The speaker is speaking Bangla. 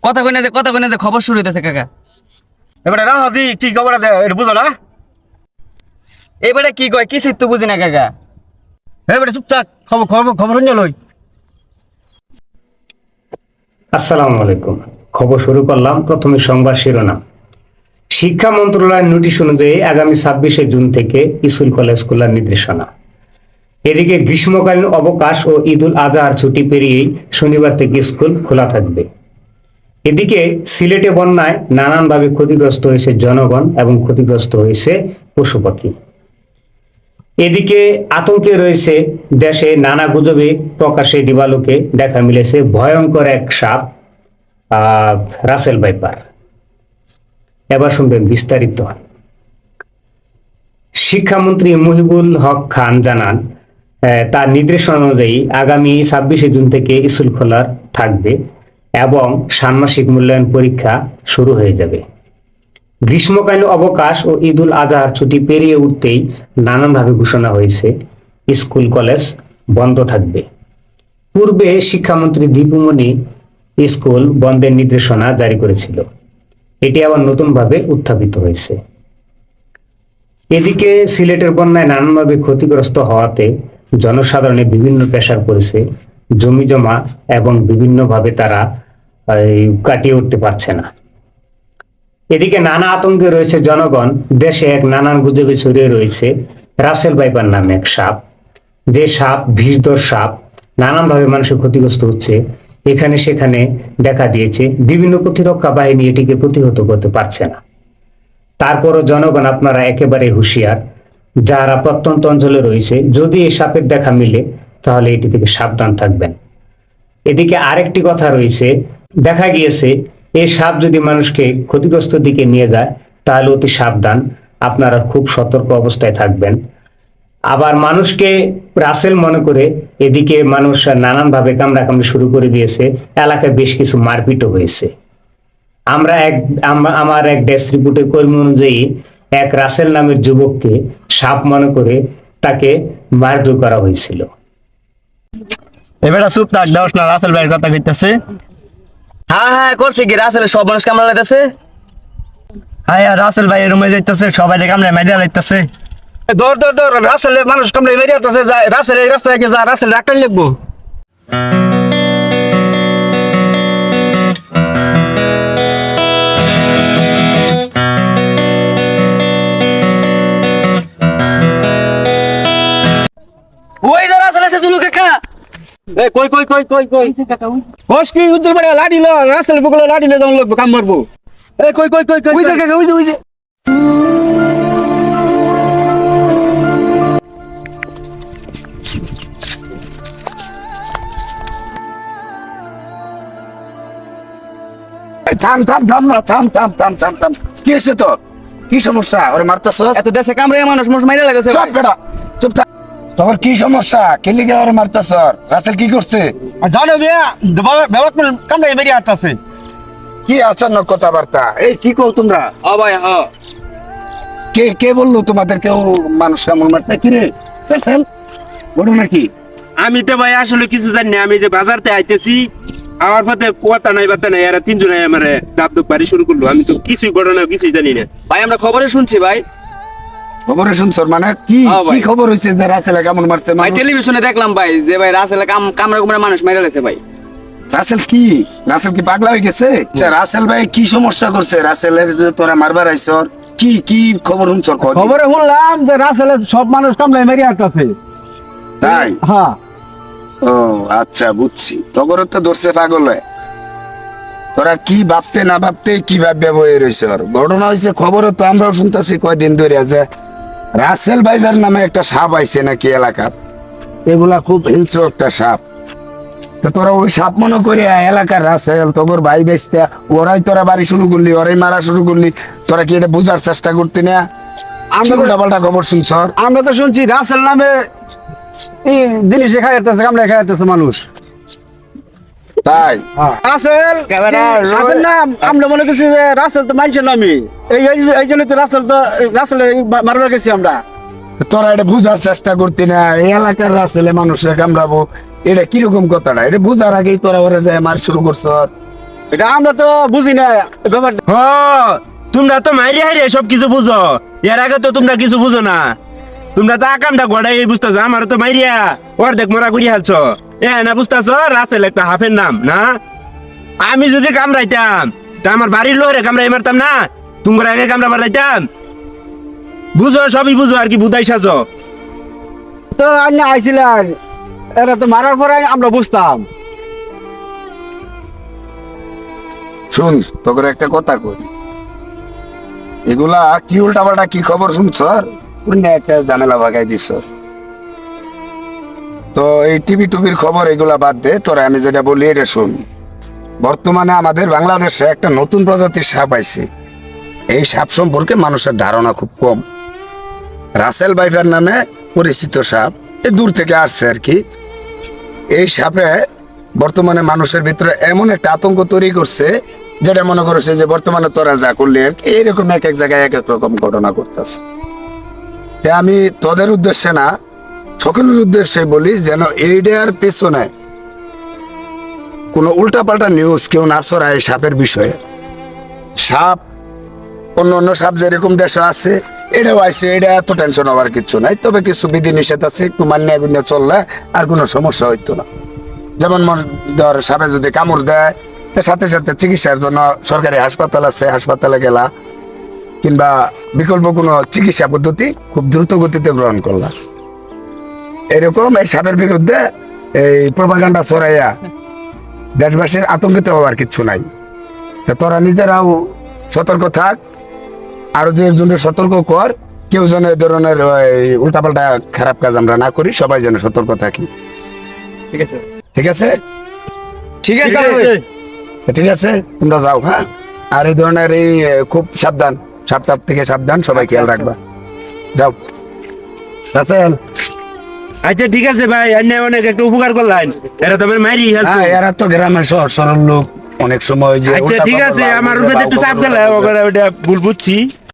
কথা কইনা যে খবর শুরু হইতেছে কাকা। এবারে রাহ দি কি খবর দে এটা বুঝো না। এবারে কি কয় কিছুই তো বুঝি না কাকা। এবারে চুপচাপ খবর খবর খবর নিয়ে লই। আসসালামু আলাইকুম। খবর শুরু করলাম, প্রথমে সংবাদ শিরোনাম। শিক্ষা মন্ত্রণালয়ের নোটিশ অনুযায়ী আগামী 26শে জুন থেকে স্কুল কলেজ খোলার নির্দেশনা। এদিকে গ্রীষ্মকালীন অবকাশ ও ঈদ উল আজহার ছুটি পেরিয়েই শনিবার থেকে স্কুল খোলা থাকবে। এদিকে সিলেটে বন্যায় নানানভাবে ক্ষতিগ্রস্ত হয়েছে জনগণ এবং ক্ষতিগ্রস্ত হয়েছে পশু পাখি। এদিকে আতঙ্কে রয়েছে দেশে, নানা গুজবে প্রকাশ্যে দিবালোকে দেখা মিলেছে ভয়ঙ্কর এক সাপ, রাসেল ভাইপার। এবার শুনবেন বিস্তারিত। শিক্ষামন্ত্রী মুহিবুল হক খান জানান, তার নির্দেশনা অনুযায়ী আগামী 26শে জুন থেকে স্কুল খোলা থাকবে এবং ষান্মাসিক মূল্যায়ন পরীক্ষা শুরু হয়ে যাবে। গ্রীষ্মকালীন অবকাশ ও ঈদ উল আজহার ছুটি পেরিয়ে উঠতেই নানানভাবে ঘোষণা হয়েছে স্কুল কলেজ বন্ধ থাকবে। পূর্বে শিক্ষামন্ত্রী দীপুমণি স্কুল বন্ধের নির্দেশনা জারি করেছিল, এটি আবার নতুনভাবে উত্থাপিত হয়েছে। এদিকে সিলেটের বন্যায় নানানভাবে ক্ষতিগ্রস্ত হওয়াতে জনসাধারণের বিভিন্ন পেশার পড়েছে, জমি জমা এবং বিভিন্নভাবে তারা কাটিয়ে উঠতে পারছে না। এদিকে নানা আতঙ্কে রয়েছে জনগণ। দেশে এক নানান গুজবে ছড়িয়ে রয়েছে রাসেল ভাইপার নামে এক সাপ, যে সাপ বিষধর সাপ, নানানভাবে মানুষের ক্ষতিগ্রস্ত হচ্ছে, এখানে সেখানে দেখা দিয়েছে। বিভিন্ন প্রতিরক্ষা বাহিনী এটিকে প্রতিহত করতে পারছে না। তারপরও জনগণ আপনারা একেবারে হুঁশিয়ার, যারা প্রত্যন্ত অঞ্চলে রয়েছে, যদি এই সাপের দেখা মিলে তাহলে এটি থেকে সাবধান থাকবেন। এদিকে আরেকটি কথা রয়েছে, দেখা গিয়েছে এই সাপ যদি মানুষকে ক্ষতিগ্রস্ত দিকে নিয়ে যায় তাহলে অতি সাবধান, আপনারা খুব সতর্ক অবস্থায় থাকবেন। আবার মানুষকে রাসেল মনে করে এদিকে মানুষ নানানভাবে কামড়াকামড়ি শুরু করে দিয়েছে, এলাকায় বেশ কিছু মারপিটও হয়েছে। আমার এক ডেস্ক রিপোর্টের কর্মী অনুযায়ী এক রাসেল নামের যুবককে সাপ মনে করে তাকে মারধর করা হয়েছিল। এবারে চুপ থাক, দাও না রাসেল ভাইয়ের কথা কইতাছে। হ্যাঁ হ্যাঁ করছে কি রাসেল সব মানুষ কামড়া লাইতেছে। হ্যাঁ রাসেল ভাই রুমে যাইতাছে, সবাই কামড়ে মাইরা লাইতাছে। দৌড় দৌড় দৌড়, রাসেল মানুষ কামড়ে মেরে আসতেছে, রাসেল এই রাস্তায় যা, রাসেল ডাক্তার লিখবো। ওই যে রাসেল আছে জুলু কাকা। এই কই কই কই কই কই কোশ কি উত্তর বড় লাডি ল, রাসেল বকলে লাডি লে যাওন লাগবে, কাম মারবো। এই কই কই কই কই ওই যে কাকা, ওই যে থাম থাম থাম না, থাম থাম থাম থাম থাম। কি হয়েছে তো? কি সমস্যা? ওরে মারতেছস? এত দেশে কামড়ে মানুষ মানুষ মাইরা লাইতেছে। চুপ বেটা, চুপ থাক। তোর কি সমস্যা? কে লিগে ওরে মারতেছ? রাসেল কি করছে? জানো মিয়া ব্যবহার করে কামড়ে মেরে আসতেছে। কি আচানক কথাবার্তা? এই কি কও তোমরা? ও ভাই হ্যাঁ, কে কে বললো তোমাদের কেউ মানুষ কেমন মারতে? কি রে রাসেল, বলো নাকি? আমি তো ভাই আসলে কিছু জানি না। আমি যে বাজারতে আইতেছি, আমার পথে কথা নাই বার্তা নাই, এরা তিনজনে আমার দাব দাব বাড়ি শুরু করলো। আমি তো কিছুই ঘটনা কিছুই জানি না। ভাই আমরা খবরে শুনছি ভাই। খবরে শুনছ মানে কি? হ্যাঁ ভাই। কি খবর হইছে যে রাসেল কেমন মারছে ভাই মানুষ? টেলিভিশনে দেখলাম ভাই যে ভাই রাসেল কামড়া কুমড়া মানুষ মাইরা লাইছে ভাই। রাসেল কি? রাসেল কি পাগলা হয়ে গেছে? আচ্ছা, রাসেল ভাই কি সমস্যা করছে? রাসেলের তোরা মারবার আইছর? কি কি খবর শুনছ? খবরে শুনলাম যে রাসেল সব মানুষ কামড়ে মেরে আসতেছে। তাই? হ্যাঁ। ও আচ্ছা, বুঝছি। তখন তো ধরছে পাগল হয়ে। তোরা কি ভাবতে না ভাবতে কি ভাববে বয়ে রয়েছে। ঘটনা হয়েছে, খবরে তো আমরাও শুনতেছি কয়দিন ধরে যে রাসেল ভাইভার নামে একটা সাপ আইছে নাকি এলাকার। এগুলা খুব হিংস্র একটা সাপ। তো তোরা ওই সাপ মনে করে এলাকার রাসেল তোর ভাই বেচতে ওরাই তোরা বাড়ি শুরু করলি, ওরাই মারা শুরু করলি। তোরা কি এটা বোঝার চেষ্টা করতি না? আমরা তো- ডাবলটা খবর শুনছ? আমরা তো শুনছি রাসেল নামে এই জিনিসে খাইতেছে, কামড়ে খাইতেছে মানুষ। তাই? রাসেল সাপের নাম আমরা মনে করছি যে রাসেল তো মানুষের নামই। এই জন্য তো রাসেল মারবার গেছি আমরা। তোরা এটা বুঝার চেষ্টা করতি না? এই এলাকার রাসেলে মানুষের কামড়াবো, এটা কিরকম কথাটা? এটা বুঝার আগেই তোরা ওরা যায় মার শুরু করছ। এটা আমরা তো বুঝি না ব্যাপারটা। হ তোমরা তো মাইরে হাইরে সব কিছু বুঝো, এর আগে তো তোমরা কিছু বুঝো না। তোমরা তো আকামটা গড়াই বুঝতেছো, আমার তো মাইরিয়া অর্ধেক মরা করি হালছ। না বুঝতেছো, রাসেল একটা হাফের নাম না। আমি যদি কামড়াইতাম তা আমার বাড়ির লোকের কামড়াই মারতাম না, তোমার আগে কামড়া মারাইতাম। বুঝো, সবই বুঝো আর কি, বুঝাই সাজো। তো আন্য আইছিলেন, এরা তো মারার পরে আমরা বুঝতাম। শুন, তোকে একটা কথা কই, এগুলা কি উল্টাপাল্টা কি খবর শুনছ? একটা ঝামেলা ভাগাই দিছ। তো এই টিভি টুবির খবর এগুলা বাদ দে, তোরা আমি যেটা বলি এটা শুন। বর্তমানে আমাদের বাংলাদেশে একটা নতুন প্রজাতির সাপ আইছে। এই সাপ সম্পর্কে মানুষের ধারণা খুব কম। রাসেল ভাইপার নামে পরিচিত সাপ, এ দূর থেকে আসছে আর কি। এই সাপে বর্তমানে মানুষের ভিতরে এমন একটা আতঙ্ক তৈরি করছে, যেটা মনে করছে যে বর্তমানে তোরা যা করলি আর কি, এইরকম এক এক জায়গায় এক এক রকম ঘটনা করতেছে। তাই আমি তোদের উদ্দেশ্যে না, সকলের উদ্দেশ্যে বলি যেন এইটার পেছনে কোনো উল্টাপাল্টা নিউজ কেউ না ছড়ায় সাপের বিষয়ে। সাপ অন্য অন্য সাপ যেরকম দেশে আছে এটাও আছে, এটা এত টেনশন হওয়ার কিছু নাই। তবে কিছু বিধি নিষেধ আছে, একটু মান্যা গুন্যা চললে আর কোনো সমস্যা হইতো না। যেমন ধর সাপে যদি কামড় দেয়, তো সাথে সাথে চিকিৎসার জন্য সরকারি হাসপাতাল আছে, হাসপাতালে গেলা, কিংবা বিকল্প কোনো চিকিৎসা পদ্ধতি খুব দ্রুত গতিতে গ্রহণ করলা। এরকম এই সাপের বিরুদ্ধে এই প্রপাগান্ডা ছড়াইয়া দেশবাসীর আতঙ্কিত হওয়ার কিছু নাই। তা তোরা নিজেরাও সতর্ক থাক, আরো দু একজনের সতর্ক কর, কেউ যেন এই ধরনের উল্টাপাল্টা খারাপ কাজ আমরা না করি, সবাই যেন সতর্ক থাকি। ঠিক আছে, ঠিক আছে? ঠিক আছে। ঠিক আছে, তোমরা যাও। হ্যাঁ, আর এই ধরনের এই খুব সাবধান, সাপ থেকে সাবধান, সবাই খেয়াল রাখবা। যাও রাসেল। আচ্ছা ঠিক আছে ভাই, অনেক একটা উপকার করলেন। এরা তোমার মাইরি হালতো। হ্যাঁ, এরা তো গ্রামের সহজ সরল লোক, অনেক সময় যে আচ্ছা ঠিক আছে, আমার উপরে একটু চাপ গেল, ওটা ভুল বুঝছি।